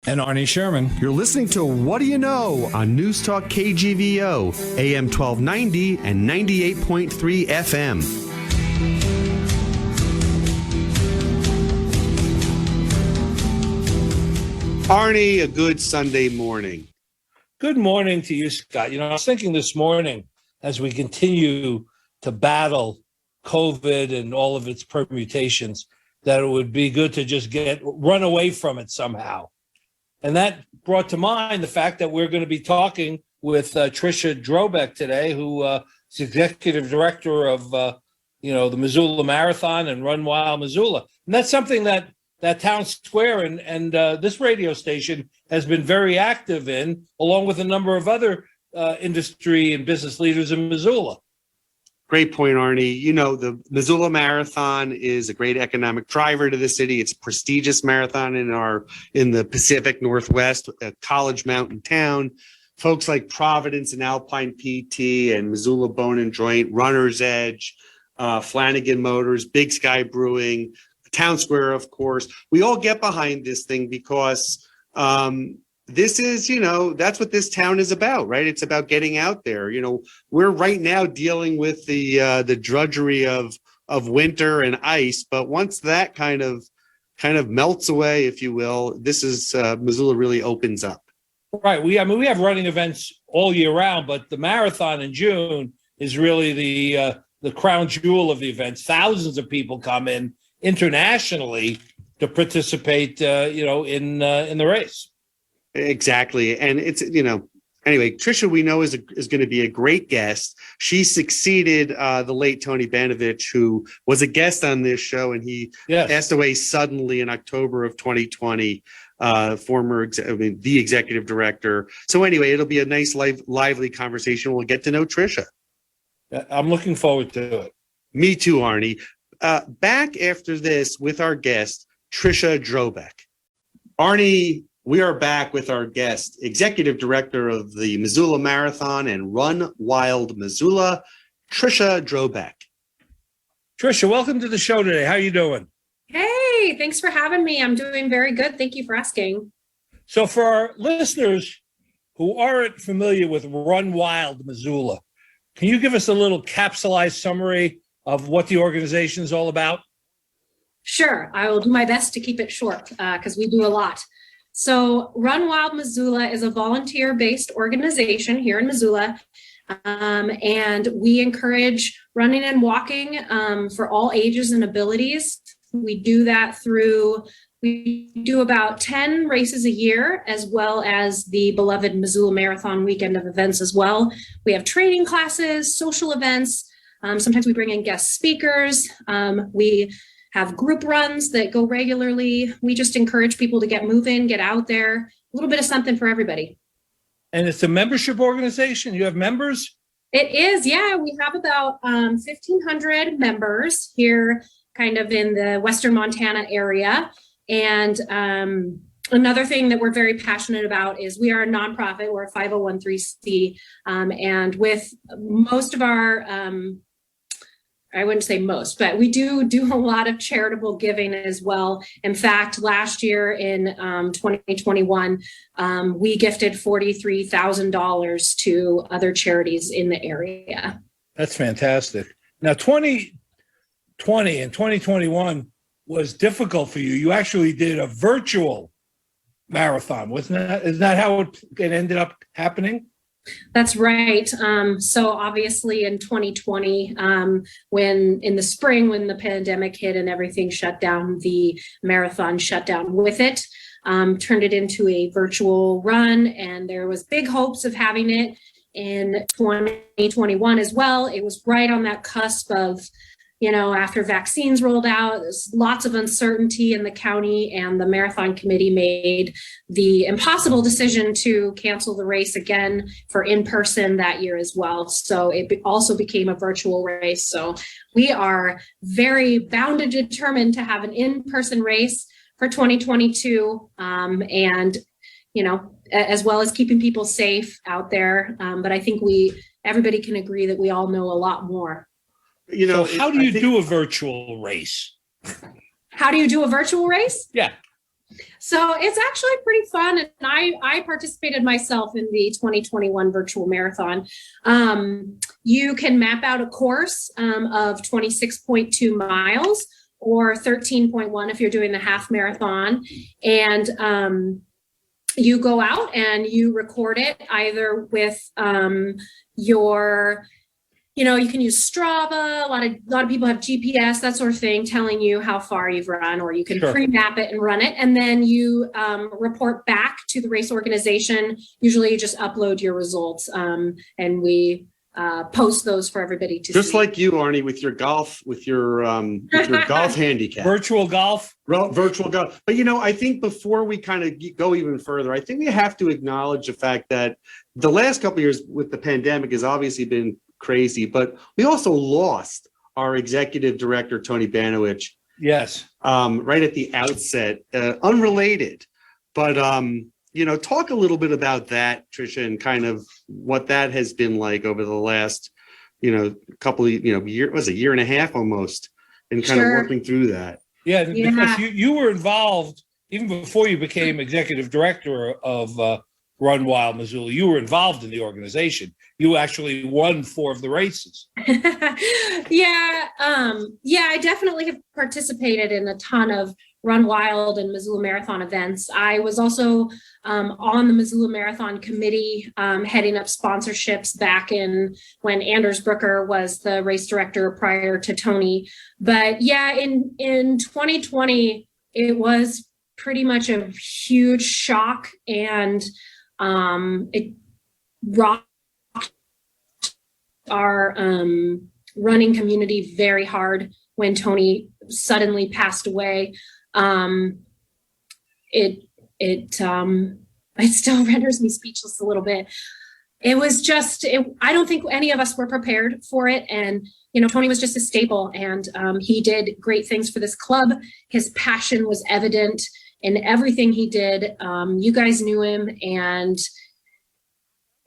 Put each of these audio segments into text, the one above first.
And Arnie Sherman. You're listening to What Do You Know on Newstalk KGVO, AM 1290 and 98.3 FM. Arnie, a good Sunday morning. Good morning to you, Scott. I was thinking this morning as we continue to battle COVID and all of its permutations that it would be good to just run away from it somehow. And that brought to mind the fact that we're going to be talking with Trisha Drobeck today, who is executive director of, the Missoula Marathon and Run Wild Missoula. And that's something that Town Square and this radio station has been very active in, along with a number of other industry and business leaders in Missoula. Great point, Arnie. The Missoula Marathon is a great economic driver to the city. It's a prestigious marathon in the Pacific Northwest, a college mountain town. Folks like Providence and Alpine PT and Missoula Bone and Joint, Runner's Edge, Flanagan Motors, Big Sky Brewing, Town Square, of course. We all get behind this thing because this is, that's what this town is about, right? It's about getting out there. We're right now dealing with the drudgery of winter and ice, but once that kind of melts away, if you will, this is Missoula really opens up. Right. We have running events all year round, but the marathon in June is really the crown jewel of the events. Thousands of people come in internationally to participate, in the race. Exactly. And it's, anyway, Trisha, we know is going to be a great guest. She succeeded the late Tony Banovich, who was a guest on this show, and he passed away suddenly in October of 2020, the executive director. So anyway, it'll be a nice, lively conversation. We'll get to know Trisha. I'm looking forward to it. Me too, Arnie. Back after this with our guest, Trisha Drobeck. Arnie, we are back with our guest, Executive Director of the Missoula Marathon and Run Wild Missoula, Trisha Drobeck. Trisha, welcome to the show today. How are you doing? Hey, thanks for having me. I'm doing very good. Thank you for asking. So for our listeners who aren't familiar with Run Wild Missoula, can you give us a little capsulized summary of what the organization is all about? Sure. I will do my best to keep it short because we do a lot. So Run Wild Missoula is a volunteer-based organization here in Missoula, and we encourage running and walking for all ages and abilities. We do that we do about 10 races a year, as well as the beloved Missoula Marathon weekend of events as well. We have training classes, social events. Sometimes we bring in guest speakers. We have group runs that go regularly. We just encourage people to get moving, get out there, a little bit of something for everybody. And it's a membership organization? You have members? It is, yeah. We have about 1,500 members here kind of in the Western Montana area. And another thing that we're very passionate about is we are a nonprofit. We're a 501(c)(3), and with most of our I wouldn't say most, but we do a lot of charitable giving as well. In fact, last year in 2021, we gifted $43,000 to other charities in the area. That's fantastic. Now, 2020 and 2021 was difficult for you. You actually did a virtual marathon, wasn't that? Is that how it ended up happening? That's right. So obviously in 2020, when in the spring, when the pandemic hit and everything shut down, the marathon shut down with it, turned it into a virtual run. And there was big hopes of having it in 2021 as well. It was right on that cusp of, after vaccines rolled out, there's lots of uncertainty in the county, and the marathon committee made the impossible decision to cancel the race again for in-person that year as well. So it also became a virtual race. So we are very bound and determined to have an in-person race for 2022, and as well as keeping people safe out there. But I think everybody can agree that we all know a lot more. So how do you do a virtual race? How do you do a virtual race? Yeah. So it's actually pretty fun. And I participated myself in the 2021 virtual marathon. You can map out a course of 26.2 miles or 13.1 if you're doing the half marathon. And you go out and you record it either with you can use Strava. A lot of people have GPS, that sort of thing, telling you how far you've run, or you can pre-map it and run it. And then you report back to the race organization. Usually you just upload your results and we post those for everybody to see. Just like you, Arnie, with your golf golf handicap. Virtual golf? Virtual golf. But, I think before we kind of go even further, I think we have to acknowledge the fact that the last couple of years with the pandemic has obviously been crazy, but we also lost our executive director, Tony Banowich. Yes. Right at the outset, unrelated. But, talk a little bit about that, Trisha, and kind of what that has been like over the last, couple of, year and a half almost, and kind of working through that. Yeah, because you were involved even before you became executive director of Run Wild Missoula. You were involved in the organization. You actually won 4 of the races. I definitely have participated in a ton of Run Wild and Missoula Marathon events. I was also on the Missoula Marathon committee, heading up sponsorships back in when Anders Brooker was the race director prior to Tony. But in 2020, it was pretty much a huge shock, and it rocked our running community very hard when Tony suddenly passed away. It still renders me speechless a little bit. It was just, I don't think any of us were prepared for it. And, Tony was just a staple, and he did great things for this club. His passion was evident in everything he did. You guys knew him, and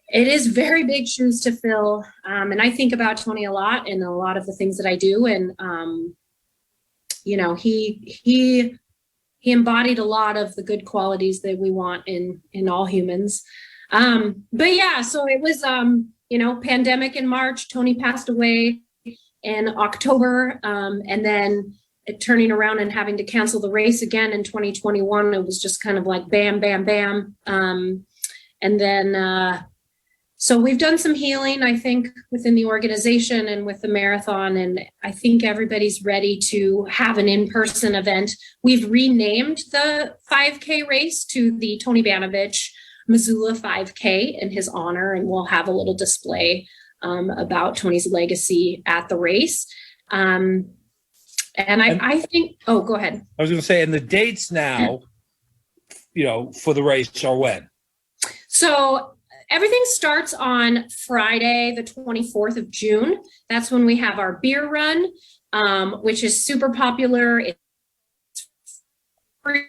it is very big shoes to fill. And I think about Tony a lot in a lot of the things that I do. And, he embodied a lot of the good qualities that we want in all humans. So it was, pandemic in March, Tony passed away in October. And then turning around and having to cancel the race again in 2021, it was just kind of like bam, bam, bam. And then, so we've done some healing, I think, within the organization and with the marathon, and I think everybody's ready to have an in-person event. We've renamed the 5K race to the Tony Banowich Missoula 5K in his honor, and we'll have a little display about Tony's legacy at the race. I think, go ahead. I was going to say, and the dates now, for the race are when? So everything starts on Friday, the 24th of June. That's when we have our beer run, which is super popular. It's free.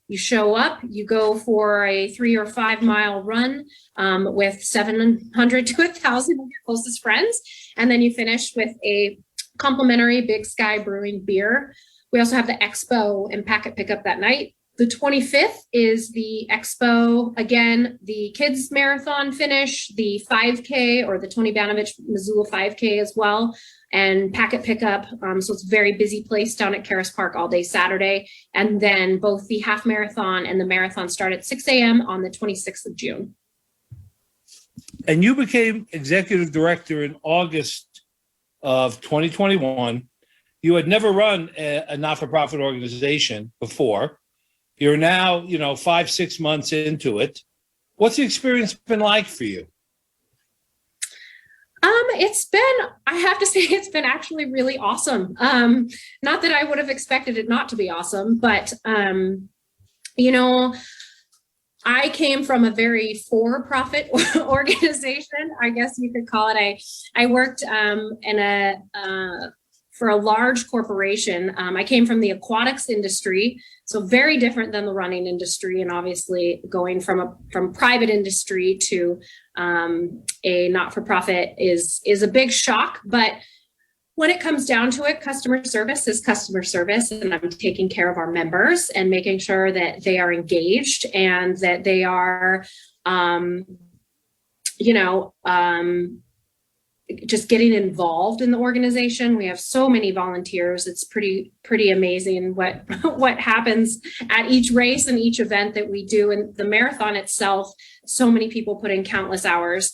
You show up, you go for a 3 or 5 mile run with 700 to 1,000 of your closest friends. And then you finish with a complimentary Big Sky Brewing beer. We also have the expo and packet pickup that night. The 25th is the expo, again, the kids marathon finish, the 5K or the Tony Banowich Missoula 5K as well, and packet pickup. So it's a very busy place down at Karis Park all day Saturday. And then both the half marathon and the marathon start at 6 a.m. on the 26th of June. And you became executive director in August of 2021. You had never run a not-for-profit organization before. You're now, 5-6 months into it. What's the experience been like for you? I have to say, it's been actually really awesome. Not that I would have expected it not to be awesome, but, I came from a very for-profit organization, I guess you could call it. I worked for a large corporation. I came from the aquatics industry, so very different than the running industry, and obviously going from private industry to a not-for-profit is a big shock. But when it comes down to it, customer service is customer service, and I'm taking care of our members and making sure that they are engaged and that they are, just getting involved in the organization. We have so many volunteers. It's pretty amazing what happens at each race and each event that we do. And the marathon itself, so many people put in countless hours.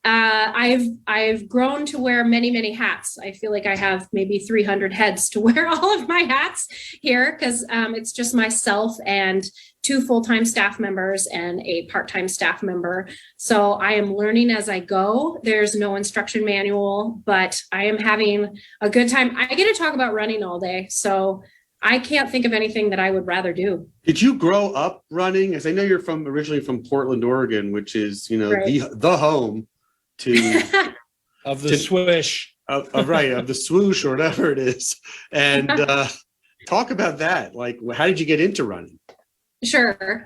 I've grown to wear many hats. I feel like I have maybe 300 heads to wear all of my hats here, because it's just myself and 2 full-time staff members and a part-time staff member. So I am learning as I go. There's no instruction manual, but I am having a good time. I get to talk about running all day, so I can't think of anything that I would rather do. Did you grow up running? As I know you're originally from Portland, Oregon, which is, Right. the home to Of the swish. of the swoosh or whatever it is. And talk about that. Like, how did you get into running? Sure.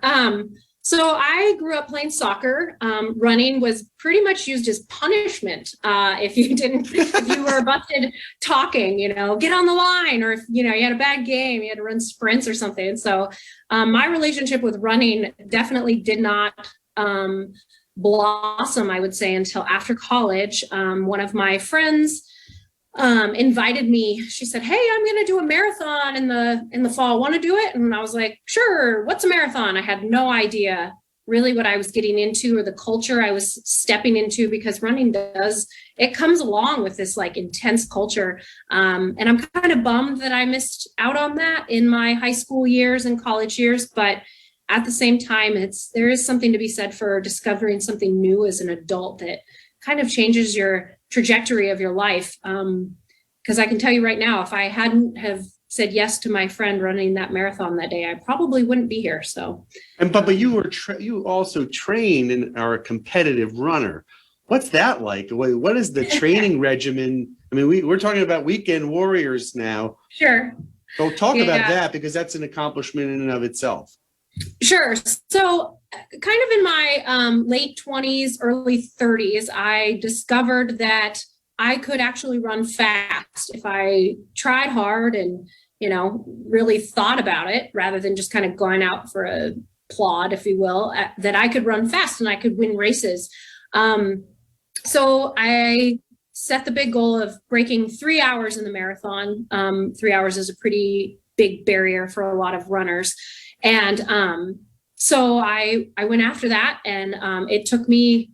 So I grew up playing soccer. Running was pretty much used as punishment. If you were busted talking, get on the line, or if, you had a bad game, you had to run sprints or something. So my relationship with running definitely did not blossom, I would say, until after college. One of my friends invited me. She said, "Hey, I'm going to do a marathon in the fall. Want to do it?" And I was like, "Sure. What's a marathon?" I had no idea really what I was getting into or the culture I was stepping into, because running comes along with this like intense culture. And I'm kind of bummed that I missed out on that in my high school years and college years. But at the same time, there is something to be said for discovering something new as an adult that kind of changes your trajectory of your life. Because I can tell you right now, if I hadn't have said yes to my friend running that marathon that day, I probably wouldn't be here. So, But you you also trained and are a competitive runner. What's that like? What is the training regimen? I mean, we're talking about weekend warriors now. Sure. So talk about that, because that's an accomplishment in and of itself. Sure. So kind of in my late 20s, early 30s, I discovered that I could actually run fast if I tried hard and, really thought about it, rather than just kind of going out for a plod, if you will, that I could run fast and I could win races. So I set the big goal of breaking 3 hours in the marathon. 3 hours is a pretty big barrier for a lot of runners. And so I went after that, and it took me,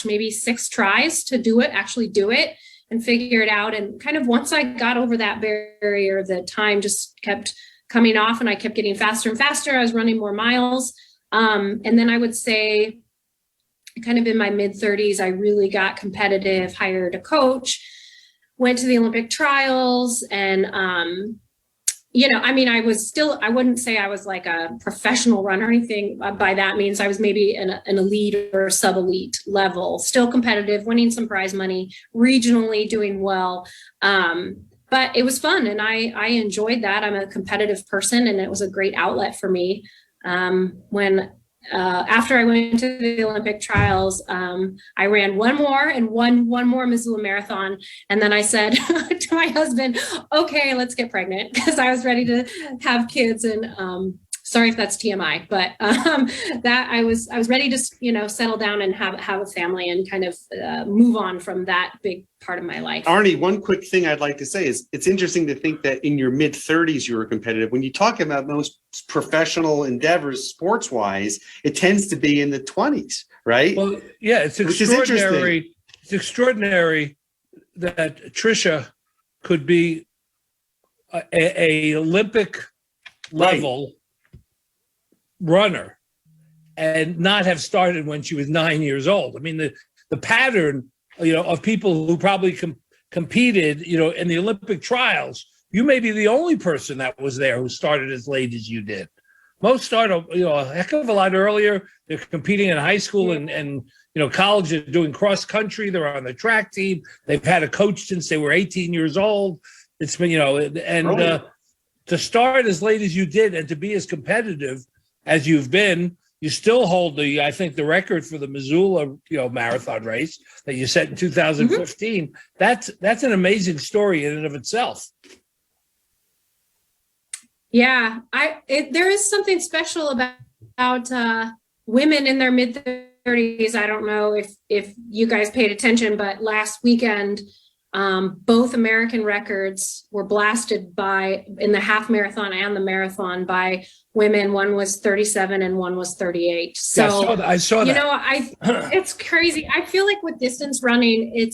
maybe 6 tries to actually do it and figure it out. And kind of once I got over that barrier, the time just kept coming off and I kept getting faster and faster. I was running more miles. And then I would say kind of in my mid 30s, I really got competitive, hired a coach, went to the Olympic trials, and I wouldn't say I was like a professional runner or anything. By that means I was maybe an elite or sub-elite level, still competitive, winning some prize money, regionally doing well. But it was fun, and I enjoyed that. I'm a competitive person, and it was a great outlet for me. After I went to the Olympic trials, I ran one more and one more Missoula Marathon. And then I said to my husband, "Okay, let's get pregnant," because I was ready to have kids. And sorry if that's TMI, but that I was ready to, settle down and have a family and kind of move on from that big part of my life. Arnie, one quick thing I'd like to say is it's interesting to think that in your mid 30s you were competitive. When you talk about most professional endeavors sports wise, it tends to be in the 20s, right? Well, yeah, it's extraordinary. It's extraordinary that Trisha could be a Olympic level runner and not have started when she was 9 years old. I mean, the pattern, of people who probably competed, in the Olympic trials, you may be the only person that was there who started as late as you did. Most start, a heck of a lot earlier. They're competing in high school and college. They're doing cross country. They're on the track team. They've had a coach since they were 18 years old. It's been, to start as late as you did and to be as competitive as you've been, you still hold I think the record for the Missoula, marathon race that you set in 2015. That's an amazing story in and of itself. Yeah, there is something special about women in their mid 30s. I don't know if you guys paid attention, but last weekend, both American records were blasted in the half marathon and the marathon by women. One was 37 and one was 38. So yeah, I saw that. It's crazy. I feel like with distance running,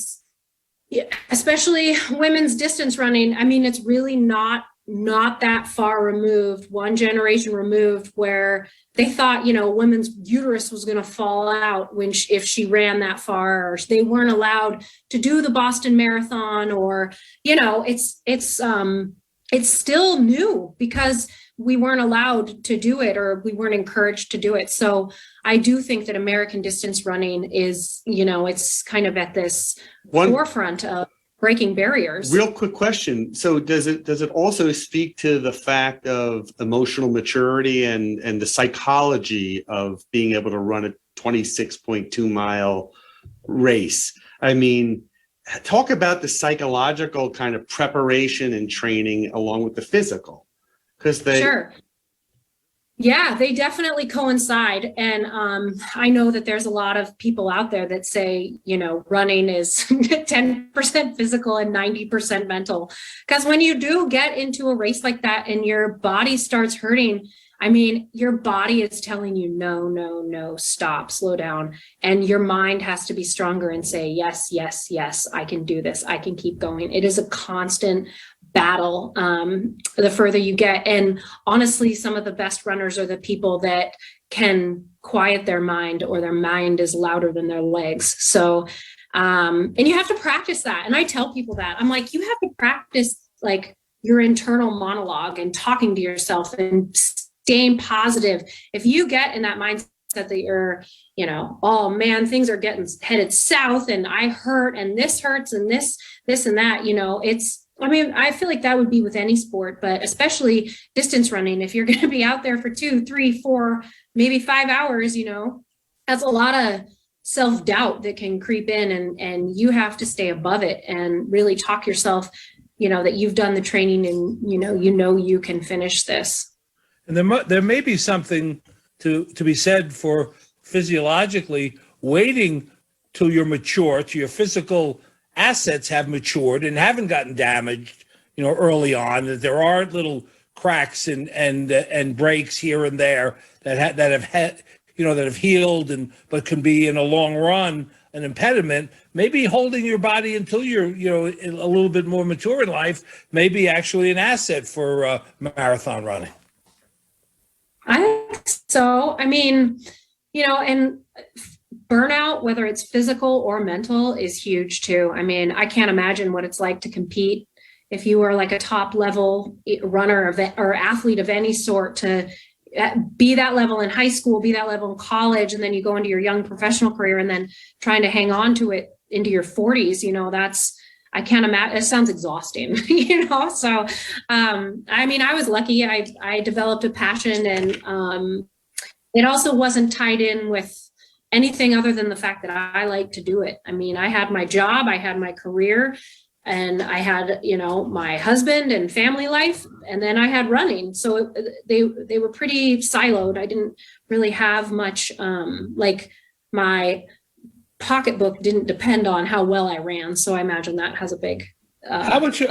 especially women's distance running, I mean, it's really not that far removed, one generation removed, where they thought, women's uterus was going to fall out if she ran that far, or they weren't allowed to do the Boston Marathon, or, it's still new because we weren't allowed to do it, or we weren't encouraged to do it. So I do think that American distance running is, it's kind of at this forefront of breaking barriers. Real quick question. So does it also speak to the fact of emotional maturity and the psychology of being able to run a 26.2 mile race? I mean, talk about the psychological kind of preparation and training along with the physical. Sure. Yeah, they definitely coincide. And I know that there's a lot of people out there that say, running is 10% physical and 90% mental. Because when you do get into a race like that and your body starts hurting, I mean, your body is telling you, no, stop, slow down. And your mind has to be stronger and say, yes, I can do this. I can keep going. It is a constant battle the further you get. And honestly, some of the best runners are the people that can quiet their mind, or their mind is louder than their legs. So, and you have to practice that. And I tell people that. I'm like, you have to practice like your internal monologue and talking to yourself and staying positive. If you get in that mindset that you're, oh man, things are headed south and I hurt and this hurts and this and that, I feel like that would be with any sport, but especially distance running. If you're going to be out there for 2, 3, 4, maybe 5 hours, that's a lot of self-doubt that can creep in, and you have to stay above it and really talk yourself, that you've done the training and, you can finish this. And there may be something to be said for physiologically waiting till you're mature, till your physical assets have matured and haven't gotten damaged, early on. That there are little cracks and breaks here and there that have healed but can be in a long run an impediment. Maybe holding your body until you're a little bit more mature in life may be actually an asset for marathon running. I think so. I mean, and burnout, whether it's physical or mental, is huge too. I mean, I can't imagine what it's like to compete if you were like a top level runner or athlete of any sort, to be that level in high school, be that level in college, and then you go into your young professional career and then trying to hang on to it into your 40s. I can't imagine. It sounds exhausting, So, I was lucky. I developed a passion, and it also wasn't tied in with anything other than the fact that I like to do it. I mean, I had my job, I had my career, and I had, my husband and family life, and then I had running. So they were pretty siloed. I didn't really have much, like my pocketbook didn't depend on how well I ran. So I imagine that has a big how much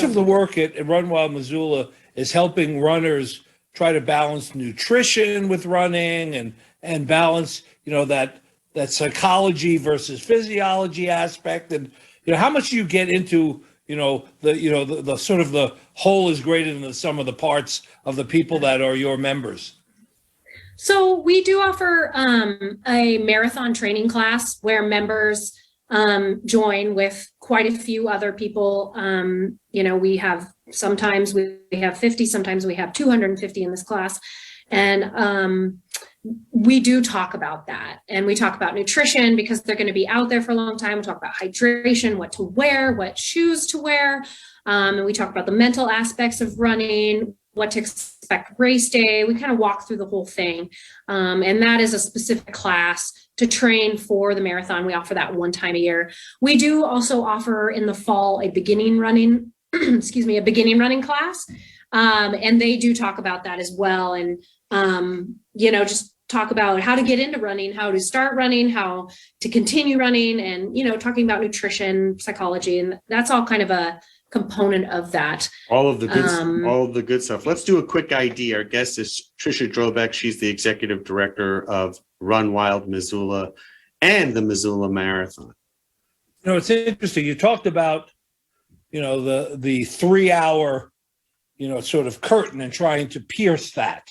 of the work at Run Wild Missoula is helping runners try to balance nutrition with running and balance, that psychology versus physiology aspect, and how much do you get into the sort of the whole is greater than the sum of the parts of the people that are your members? So we do offer a marathon training class where members join with quite a few other people. Sometimes we have 50, sometimes we have 250 in this class. And we do talk about that, and we talk about nutrition because they're going to be out there for a long time. We talk about hydration, what to wear, what shoes to wear. And we talk about the mental aspects of running. what to expect race day. We kind of walk through the whole thing. And that is a specific class to train for the marathon. We offer that one time a year. We do also offer in the fall a beginning running, a beginning running class. And they do talk about that as well. And, just talk about how to get into running, how to start running, how to continue running, and, talking about nutrition, psychology, and that's all kind of a component of that. All of the good stuff. Let's do a quick ID. Our guest is Trisha Drobeck. She's the executive director of Run Wild Missoula and the Missoula Marathon. It's interesting. You talked about, the 3 hour, sort of curtain and trying to pierce that.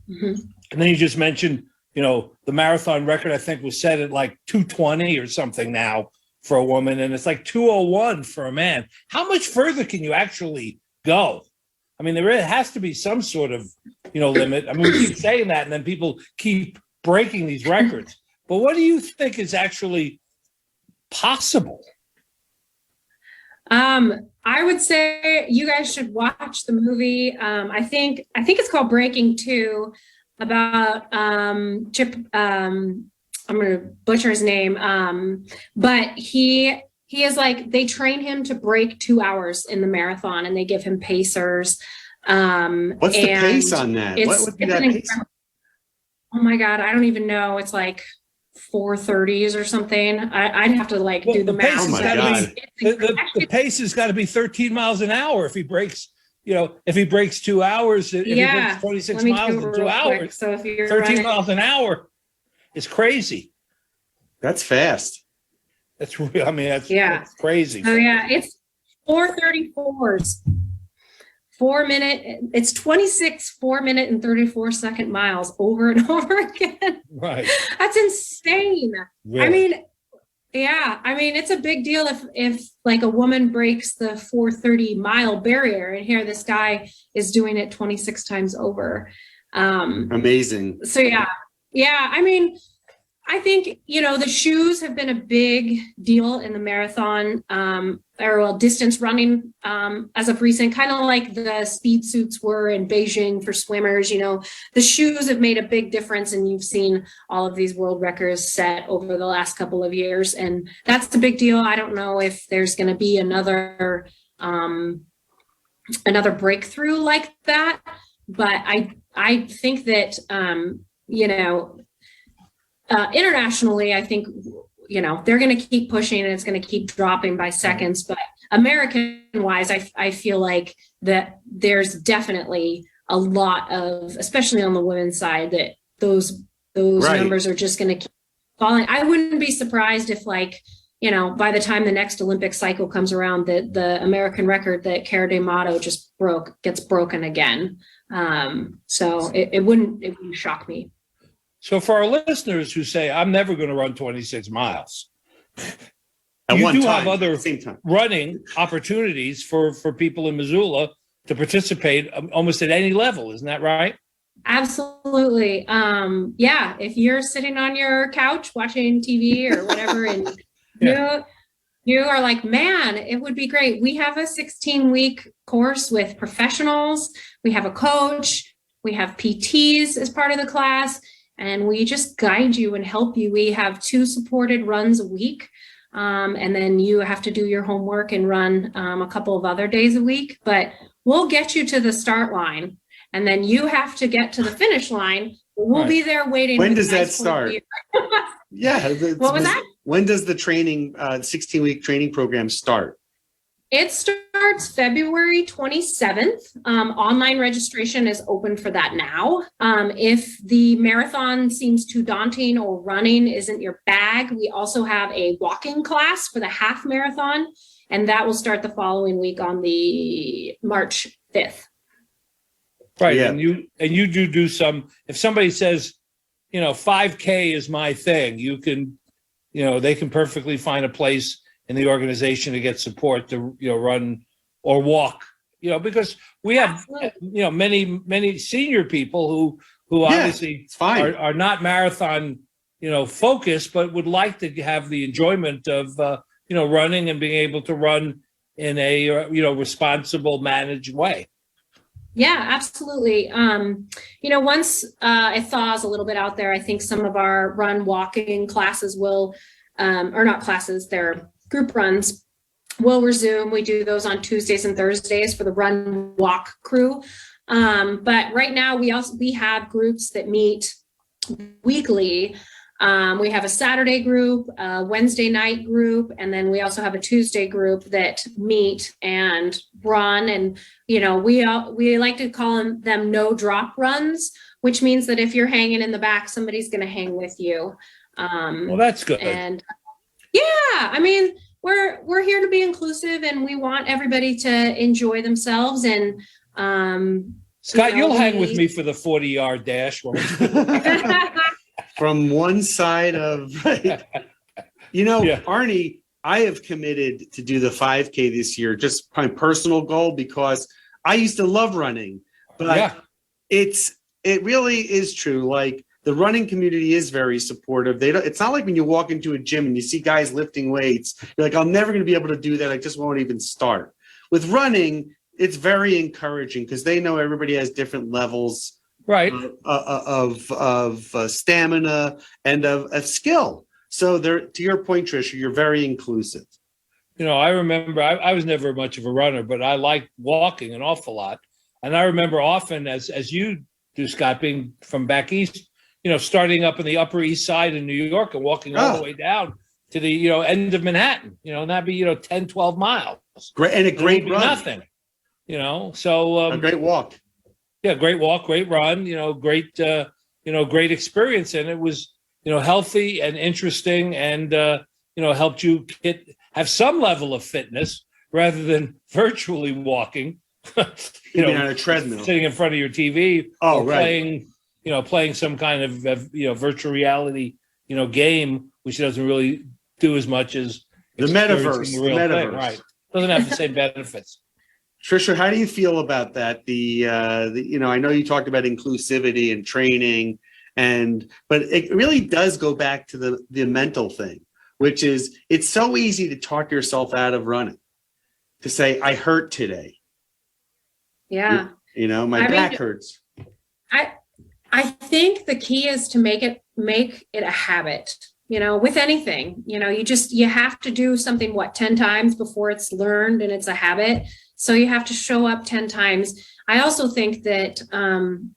Mm-hmm. And then you just mentioned, the marathon record, I think, was set at like 2:20 or something now for a woman, and it's like 2:01 for a man. How much further can you actually go? I mean, there has to be some sort of, limit. I mean, we keep saying that, and then people keep breaking these records. But what do you think is actually possible? I would say you guys should watch the movie. I think it's called Breaking 2, about Chip. I'm going to butcher his name. But he is like, they train him to break 2 hours in the marathon, and they give him pacers. What's the pace on that? What would be that pace? Oh my God, I don't even know. It's like 4:30s or something. I'd have to do the math. Oh my God. The pace has got to be 13 miles an hour if he breaks. If he breaks 2 hours, if he breaks 26 miles in 2 hours, so if you're 13 miles an hour is crazy. That's fast. That's real. I mean, that's crazy. Oh yeah, it's 4:34s. 4 minute. It's 26 4-minute and 34-second miles over and over again. Right. That's insane. Really? I mean, it's a big deal if like a woman breaks the 4:30 mile barrier, and here this guy is doing it 26 times over. Amazing. So yeah. I mean, I think, the shoes have been a big deal in the marathon, distance running, as of recent, kind of like the speed suits were in Beijing for swimmers. The shoes have made a big difference, and you've seen all of these world records set over the last couple of years, and that's the big deal. I don't know if there's going to be another breakthrough like that, but I think that, internationally, I think, they're going to keep pushing, and it's going to keep dropping by seconds. But American wise, I feel like that there's definitely a lot of, especially on the women's side, that those Right. numbers are just going to keep falling. I wouldn't be surprised if by the time the next Olympic cycle comes around, that the American record that Cara D'Amato just gets broken again. So it wouldn't shock me. So for our listeners who say, I'm never going to run 26 miles, At you one do time, have other same time. running opportunities for people in Missoula to participate almost at any level. Isn't that right? Absolutely. If you're sitting on your couch watching TV or whatever, and you are like, man, it would be great. We have a 16-week course with professionals. We have a coach. We have PTs as part of the class. And we just guide you and help you. We have 2 supported runs a week. And then you have to do your homework and run a couple of other days a week. But we'll get you to the start line. And then you have to get to the finish line. We'll be there waiting. When does that start? Yeah. What was that? When does the training, 16-week training program start? It starts February 27th. Online registration is open for that now. If the marathon seems too daunting or running isn't your bag, we also have a walking class for the half marathon, and that will start the following week on the March 5th. Right. Yeah. And you do some, if somebody says, 5K is my thing, you can, they can perfectly find a place in the organization to get support to, run or walk, because we have, many senior people who obviously are not marathon, focused, but would like to have the enjoyment of, running and being able to run in a, responsible, managed way. Yeah, absolutely. Once it thaws a little bit out there, I think some of our run walking classes will, or not classes, they're group runs will resume. We do those on Tuesdays and Thursdays for the run walk crew. But right now we have groups that meet weekly. We have a Saturday group, a Wednesday night group, and then we also have a Tuesday group that meet and run. And we like to call them no drop runs, which means that if you're hanging in the back, somebody's going to hang with you. Well, that's good. And yeah, I mean, we're here to be inclusive, and we want everybody to enjoy themselves. And Scott, you'll hang with me for the 40-yard dash. From one side of, Arnie, I have committed to do the 5K this year, just my personal goal, because I used to love running, but it really is true. Like, the running community is very supportive. It's not like when you walk into a gym and you see guys lifting weights, you're like, I'm never going to be able to do that. I just won't even start. With running, it's very encouraging because they know everybody has different levels, right, of stamina and of skill. So to your point, Trisha, you're very inclusive. I remember I was never much of a runner, but I liked walking an awful lot. And I remember often, as you do, Scott, being from back east, starting up in the Upper East Side in New York and walking all the way down to the, end of Manhattan, and that'd be, 10, 12 miles. Great. And a great run. Nothing, so. A great walk. Yeah, great walk, great run, great experience. And it was, healthy and interesting and, helped you have some level of fitness rather than virtually walking, on a treadmill, sitting in front of your TV or right. playing some kind of, virtual reality, game, which doesn't really do as much as the metaverse. The metaverse. Right. Doesn't have the same benefits. Trisha, how do you feel about that? I know you talked about inclusivity and training, but it really does go back to the mental thing, which is it's so easy to talk yourself out of running, to say, I hurt today. Yeah. My back hurts. I think the key is to make it a habit, with anything, you have to do something, 10 times before it's learned and it's a habit. So you have to show up 10 times. I also think that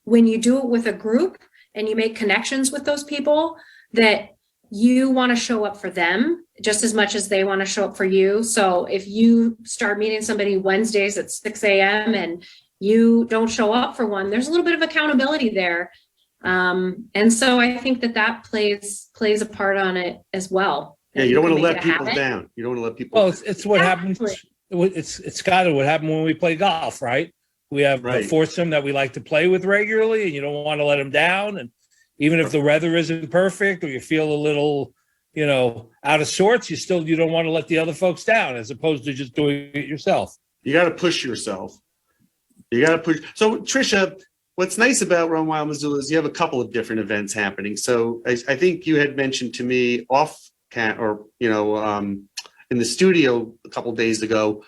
when you do it with a group and you make connections with those people, that you want to show up for them just as much as they want to show up for you. So if you start meeting somebody Wednesdays at 6 a.m. and you don't show up for one, there's a little bit of accountability there. And so I think that plays a part on it as well. Yeah, you don't want to let people down. You don't want to let people. Well, it's what happens. It's kind of what happened when we play golf, right? We have a foursome that we like to play with regularly, and you don't want to let them down. And even if the weather isn't perfect or you feel a little, out of sorts, you don't want to let the other folks down, as opposed to just doing it yourself. You got to push yourself. You got to push. So, Trisha, what's nice about Run Wild Missoula is you have a couple of different events happening. So I think you had mentioned to me in the studio a couple of days ago,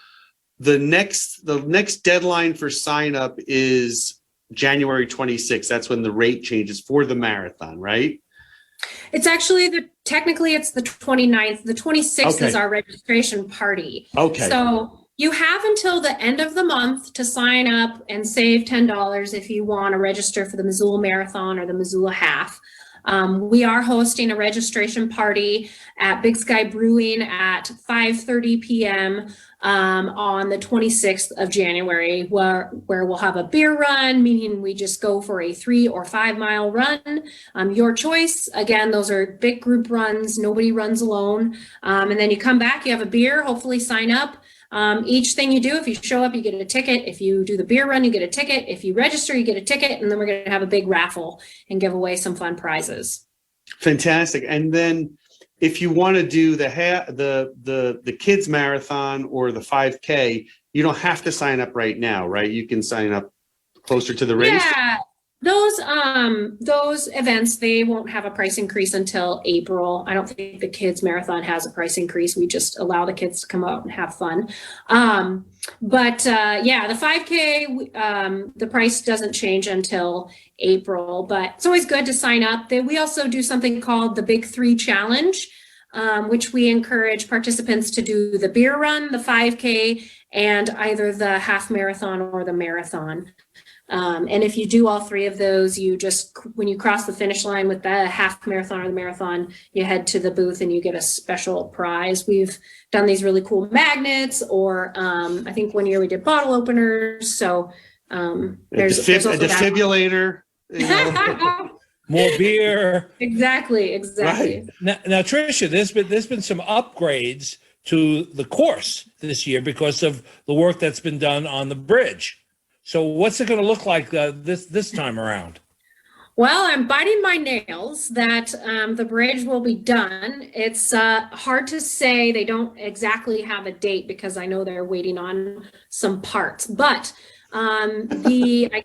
the next deadline for sign up is January 26th. That's when the rate changes for the marathon, right? It's actually technically it's the 29th. The 26th is our registration party. Okay. So you have until the end of the month to sign up and save $10 if you want to register for the Missoula Marathon or the Missoula Half. We are hosting a registration party at Big Sky Brewing at 5:30 p.m. On the 26th of January, where we'll have a beer run, meaning we just go for a 3 or 5 mile run. Your choice. Again, those are big group runs. Nobody runs alone. And then you come back, you have a beer, hopefully sign up. Each thing you do, if you show up, you get a ticket. If you do the beer run, you get a ticket. If you register, you get a ticket. And then we're going to have a big raffle and give away some fun prizes. Fantastic. And then if you want to do the kids marathon or the 5K, you don't have to sign up right now, right? You can sign up closer to the race. Yeah. Those events, they won't have a price increase until April. I don't think the kids marathon has a price increase. We just allow the kids to come out and have fun. Yeah, the 5K, the price doesn't change until April, but it's always good to sign up. We also do something called the Big 3 Challenge, which we encourage participants to do the beer run, the 5K, and either the half marathon or the marathon. And if you do all three of those, when you cross the finish line with the half marathon or the marathon, you head to the booth and you get a special prize. We've done these really cool magnets, or I think one year we did bottle openers. So there's a defibrillator. More beer. Exactly. Right. Now, Trisha, there's been some upgrades to the course this year because of the work that's been done on the bridge. So what's it going to look like this time around? Well, I'm biting my nails that the bridge will be done. It's hard to say. They don't exactly have a date because I know they're waiting on some parts. But that's a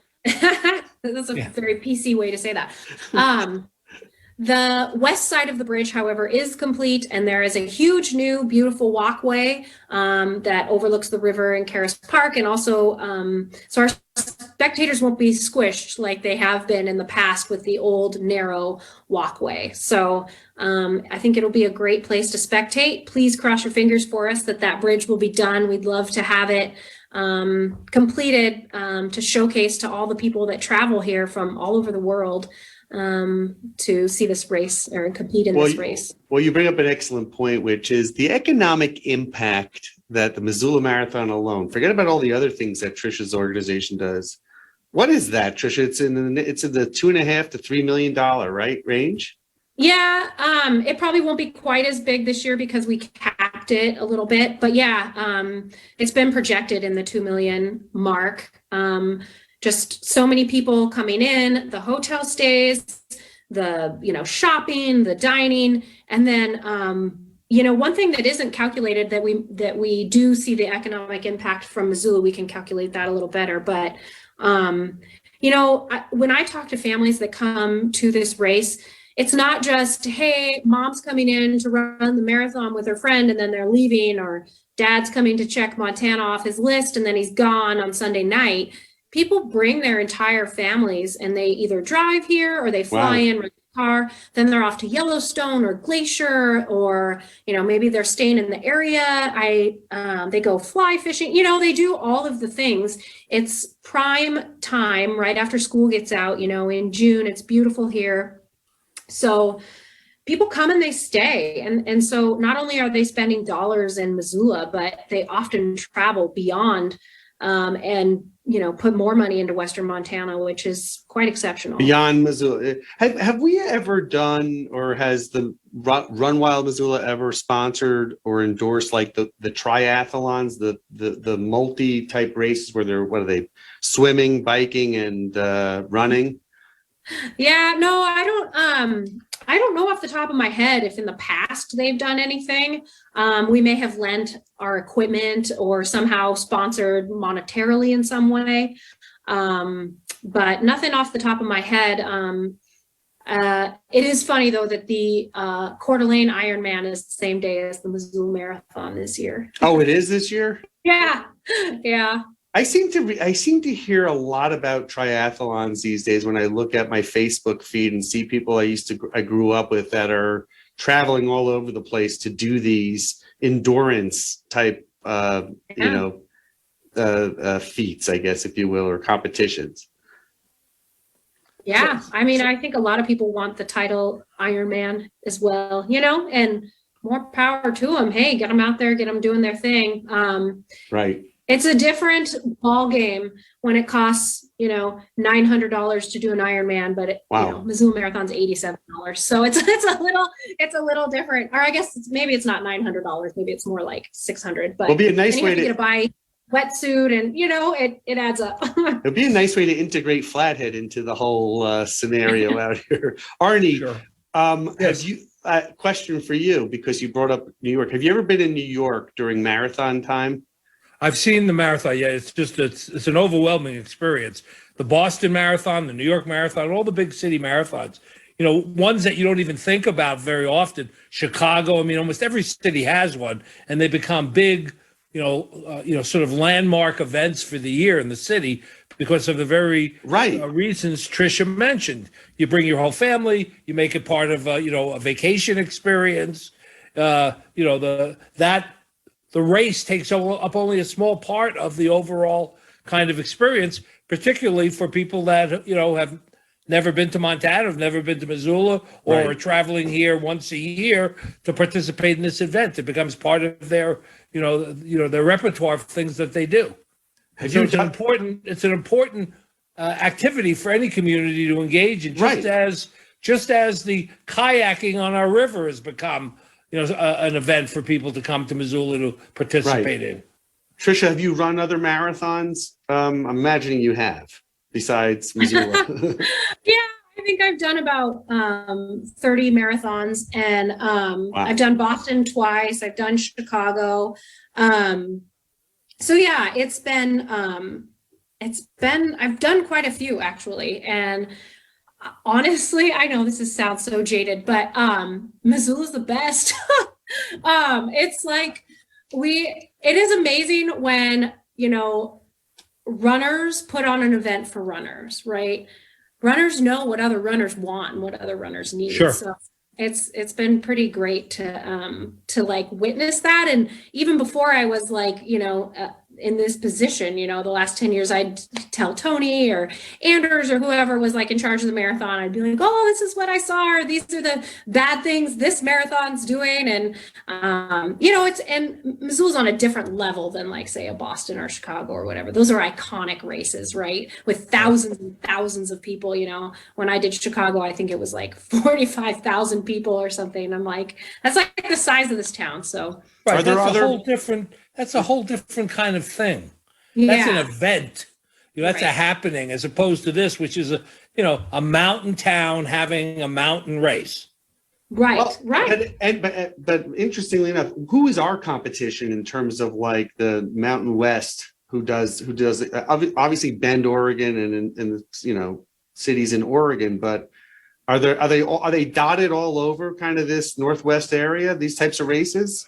very PC way to say that. The west side of the bridge, however, is complete, and there is a huge new beautiful walkway that overlooks the river in Caras Park, and also so our spectators won't be squished like they have been in the past with the old narrow walkway. So I think it'll be a great place to spectate. Please cross your fingers for us that bridge will be done. We'd love to have it completed to showcase to all the people that travel here from all over the world to see this race or compete in this race. Well, you bring up an excellent point, which is the economic impact that the Missoula Marathon alone, forget about all the other things that Trisha's organization does. What is that, Trisha? It's in the $2.5 to $3 million, right, range? Yeah, it probably won't be quite as big this year because we capped it a little bit, but yeah, it's been projected in the 2 million mark. Just so many people coming in, the hotel stays, the shopping, the dining, and then one thing that isn't calculated that we do see the economic impact from Missoula. We can calculate that a little better, but when I talk to families that come to this race, it's not just, hey, mom's coming in to run the marathon with her friend and then they're leaving, or dad's coming to check Montana off his list and then he's gone on Sunday night. People bring their entire families and they either drive here or they fly in with a car. Then they're off to Yellowstone or Glacier, or, maybe they're staying in the area. They go fly fishing. They do all of the things. It's prime time right after school gets out, in June. It's beautiful here. So people come and they stay. And so not only are they spending dollars in Missoula, but they often travel beyond and put more money into Western Montana, which is quite exceptional. Beyond Missoula. Have we ever done, or has the Run Wild Missoula ever sponsored or endorsed like the triathlons, the multi-type races where they're, swimming, biking, and running? Yeah, no, I don't know off the top of my head if in the past they've done anything. We may have lent our equipment or somehow sponsored monetarily in some way, but nothing off the top of my head. It is funny though that the Coeur d'Alene Ironman is the same day as the Missoula Marathon this year. Oh, it is this year? Yeah. I seem to hear a lot about triathlons these days when I look at my Facebook feed and see people I grew up with that are traveling all over the place to do these endurance type, feats, I guess, if you will, or competitions. Yeah, I think a lot of people want the title Ironman as well, and more power to them. Hey, get them out there, get them doing their thing. Right. It's a different ball game when it costs, $900 to do an Ironman, but Missoula Marathon's $87. So it's a little different. Or I guess maybe it's not $900. Maybe it's more like $600. But it'll be a nice way to buy wetsuit, and it adds up. It'd be a nice way to integrate Flathead into the whole scenario out here. Arnie, sure. Have you? Question for you, because you brought up New York. Have you ever been in New York during marathon time? I've seen the marathon. Yeah, it's an overwhelming experience. the Boston Marathon, the New York Marathon, all the big city marathons, ones that you don't even think about very often. Chicago, I mean, almost every city has one, and they become big, sort of landmark events for the year in the city because of the very reasons Trisha mentioned. You bring your whole family, you make it part of a vacation experience. The race takes up only a small part of the overall kind of experience, particularly for people that have never been to Montana, have never been to Missoula, or are traveling here once a year to participate in this event. It becomes part of their their repertoire of things that they do. So it's an important activity for any community to engage in, just as the kayaking on our river has become an event for people to come to Missoula to participate in. Trisha, have you run other marathons? I'm imagining you have, besides Missoula. Yeah, I think I've done about 30 marathons, and I've done Boston twice. I've done Chicago. So yeah, I've done quite a few actually, and honestly, I know this sounds so jaded, but Missoula's the best. It's like it is amazing when, runners put on an event for runners, right? Runners know what other runners want and what other runners need. Sure. So it's been pretty great to like witness that. And even before I was like, in this position, the last 10 years, I'd tell Tony or Anders or whoever was like in charge of the marathon, I'd be like, oh, this is what I saw, or these are the bad things this marathon's doing. And, and Missoula's on a different level than like, say, a Boston or Chicago or whatever. Those are iconic races, right? With thousands and thousands of people, when I did Chicago, I think it was like 45,000 people or something. I'm like, that's like the size of this town. So that's a whole different kind of thing. Yeah. That's an event. That's a happening, as opposed to this, which is a mountain town having a mountain race. Right. Well, right. But interestingly enough, who is our competition in terms of like the Mountain West? Who does obviously Bend, Oregon, and cities in Oregon, but are they dotted all over kind of this Northwest area? These types of races.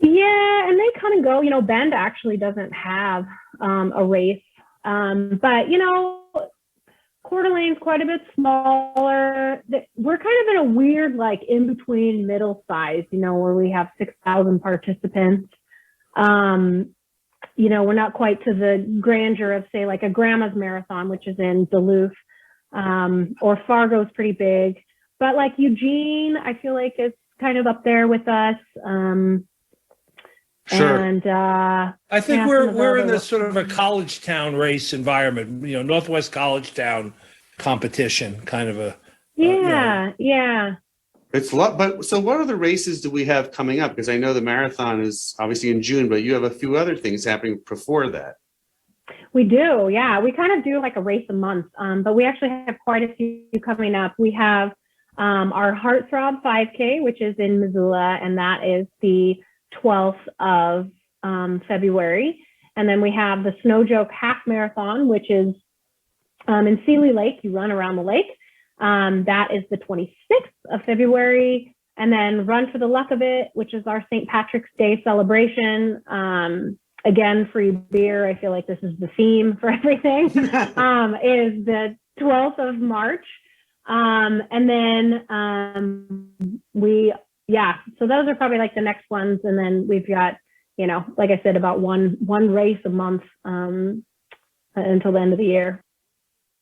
Yeah, and they come and go. Bend actually doesn't have a race, but Coeur d'Alene's quite a bit smaller. We're kind of in a weird, like in between middle size, where we have 6,000 participants. We're not quite to the grandeur of, say, like a Grandma's Marathon, which is in Duluth, or Fargo's pretty big, but like Eugene, I feel like it's kind of up there with us. Sure. And I think we're in this sort of a college town race environment, Northwest college town competition, kind of a. Yeah. It's a lot, but so what other races do we have coming up? Because I know the marathon is obviously in June, but you have a few other things happening before that. We do, yeah. We kind of do like a race a month, but we actually have quite a few coming up. We have our Heartthrob 5K, which is in Missoula, and that is the 12th of February. And then we have the Snow Joke Half Marathon, which is in Seeley Lake. You run around the lake. That is the 26th of February. And then Run for the Luck of It, which is our St. Patrick's Day celebration. Again, free beer. I feel like this is the theme for everything. Is the 12th of March. And then so those are probably like the next ones. And then we've got, like I said, about one race a month until the end of the year.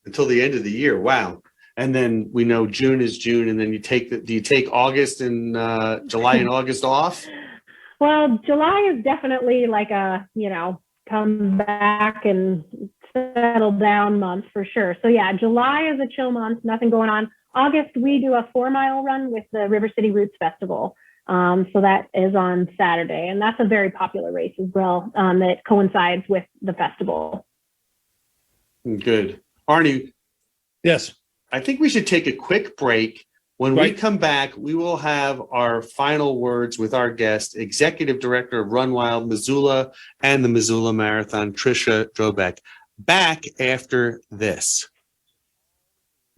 Until the end of the year. Wow. And then we know June is June. And then do you take August and July and August off? Well, July is definitely like a, come back and settle down month for sure. So yeah, July is a chill month, nothing going on. August, we do a 4-mile run with the River City Roots Festival. So that is on Saturday, and that's a very popular race as well, that coincides with the festival. Good. Arnie. Yes. I think we should take a quick break. When we come back, we will have our final words with our guest, Executive Director of Run Wild Missoula and the Missoula Marathon, Trisha Drobeck. back after this.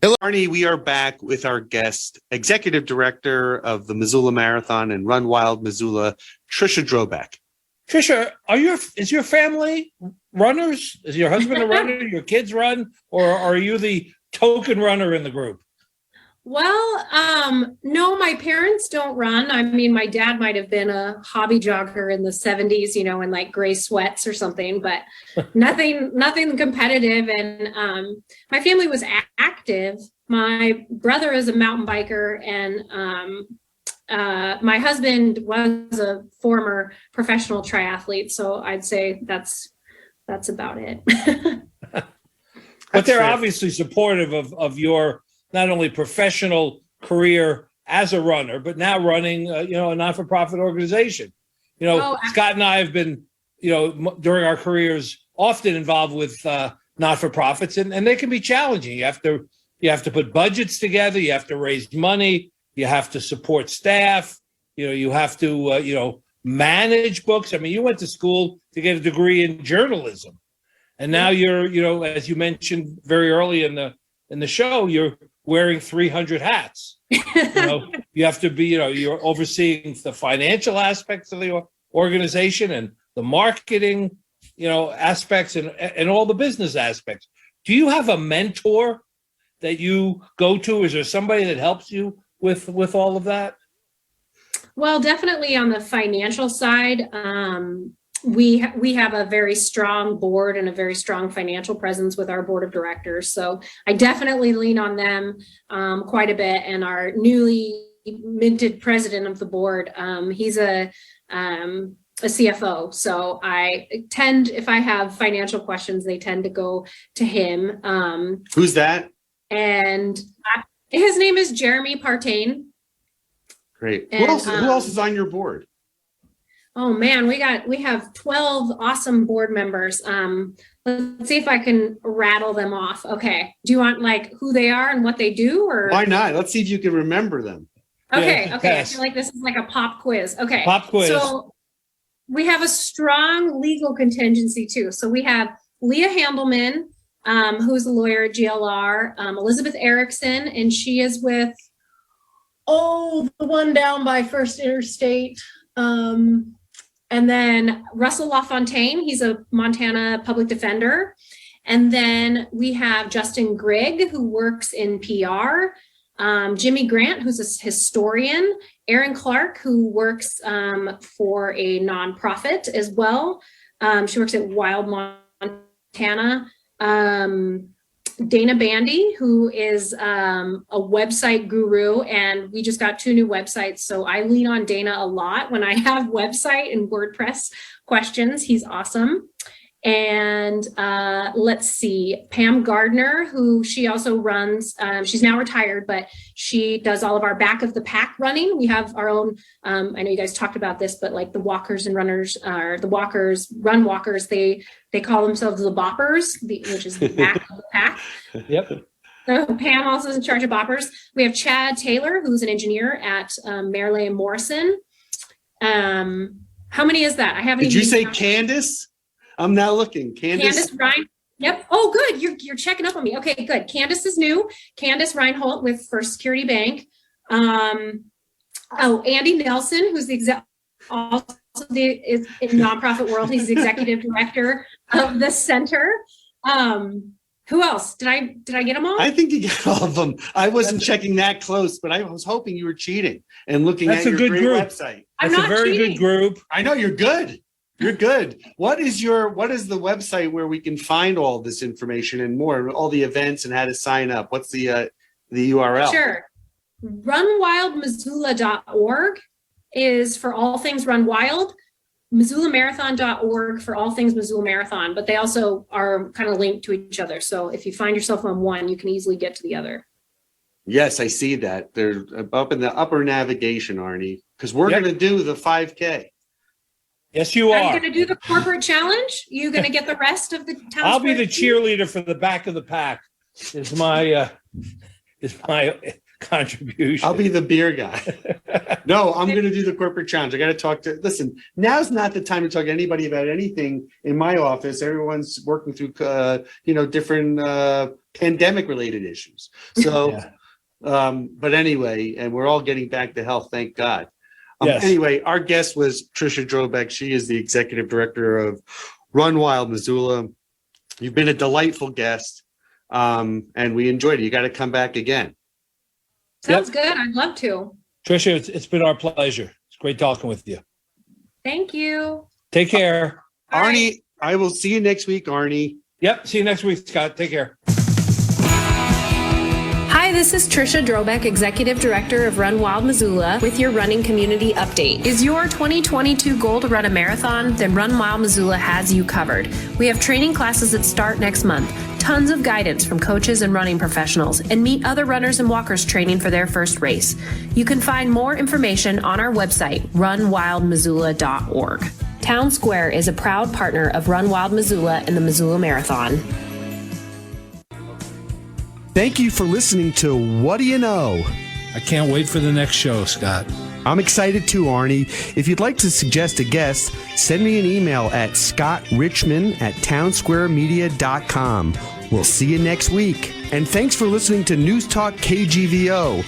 Hello, Arnie. We are back with our guest, Executive Director of the Missoula Marathon and Run Wild Missoula, Trisha Drobeck. Trisha, is your family runners? Is your husband a runner? Your kids run, or are you the token runner in the group? Well, no, my parents don't run. I mean, my dad might have been a hobby jogger in the 70s, you know, in like gray sweats or something, but nothing competitive. And my family was active. My brother is a mountain biker, and my husband was a former professional triathlete. So I'd say that's about it. But they're obviously supportive of your not only professional career as a runner, but now running, a not-for-profit organization. Scott and I have been, during our careers, often involved with not-for-profits, and they can be challenging. You have to put budgets together. You have to raise money. You have to support staff. You have to, manage books. I mean, you went to school to get a degree in journalism, and now you're, as you mentioned very early in the show, you're wearing 300 hats. You have to be, you're overseeing the financial aspects of the organization and the marketing, aspects and all the business aspects. Do you have a mentor that you go to? Is there somebody that helps you with all of that? Well, definitely on the financial side, we have a very strong board and a very strong financial presence with our board of directors. So I definitely lean on them quite a bit. And our newly minted president of the board, he's a CFO. So I tend, if I have financial questions, they tend to go to him. Who's that? And his name is Jeremy Partain. Great. And, who else is on your board? Oh man, we have 12 awesome board members. Let's see if I can rattle them off. Okay. Do you want like who they are and what they do, or why not? Let's see if you can remember them. Okay. Yeah, okay. I feel like this is like a pop quiz. Okay. Pop quiz. So we have a strong legal contingency too. So we have Leah Handelman, who's a lawyer at GLR, Elizabeth Erickson, and she is with, the one down by First Interstate. And then Russell LaFontaine, he's a Montana public defender. And then we have Justin Grigg, who works in PR, Jimmy Grant, who's a historian, Erin Clark, who works for a nonprofit as well. She works at Wild Montana. Dana Bandy, who is a website guru, and we just got 2 new websites. So I lean on Dana a lot when I have website and WordPress questions. He's awesome. And let's see, Pam Gardner, who she also runs, she's now retired, but she does all of our back of the pack running. We have our own, I know you guys talked about this, but like the walkers and runners, or the walkers, run walkers, they call themselves the boppers, which is the back of the pack. Yep. So Pam also is in charge of boppers. We have Chad Taylor, who's an engineer at Merle and Morrison. How many is that? I haven't. Did you say Candace? I'm now looking. Candace Ryan. Yep. Oh, good. You're checking up on me. Okay, good. Candace is new. Candace Reinhold with First Security Bank. Andy Nelson, who's the is in nonprofit world. He's the executive director of the center. Who else? Did I get them all? I think you got all of them. I wasn't checking that close, but I was hoping you were cheating and looking at your great website. That's a very good group. I know you're good. You're good. What is the website where we can find all this information and more, all the events and how to sign up? What's the URL? Sure. Runwildmissoula.org is for all things Run Wild. MissoulaMarathon.org for all things Missoula Marathon, but they also are kind of linked to each other. So if you find yourself on one, you can easily get to the other. Yes, I see that. They're up in the upper navigation, Arnie, because we're going to do the 5K. Yes, you are. Are you going to do the corporate challenge? You going to get the rest of the town? I'll be the cheerleader for the back of the pack. Is my contribution. I'll be the beer guy. No, I'm going to do the corporate challenge. I got to talk to, listen, now's not the time to talk to anybody about anything in my office. Everyone's working through, different pandemic related issues. So, but anyway, and we're all getting back to health, thank God. Yes. Anyway, our guest was Trisha Drobeck. She is the executive director of Run Wild Missoula. You've been a delightful guest, and we enjoyed it. You got to come back again. Sounds good. I'd love to. Trisha, it's been our pleasure. It's great talking with you. Thank you. Take care. All right. Arnie, I will see you next week, Arnie. Yep. See you next week, Scott. Take care. Hi, this is Trisha Drobeck, Executive Director of Run Wild Missoula, with your running community update. Is your 2022 goal to run a marathon? Then Run Wild Missoula has you covered. We have training classes that start next month, tons of guidance from coaches and running professionals, and meet other runners and walkers training for their first race. You can find more information on our website, runwildmissoula.org. Town Square is a proud partner of Run Wild Missoula and the Missoula Marathon. Thank you for listening to What Do You Know? I can't wait for the next show, Scott. I'm excited too, Arnie. If you'd like to suggest a guest, send me an email at scottrichmond@townsquaremedia.com. We'll see you next week. And thanks for listening to Newstalk KGVO,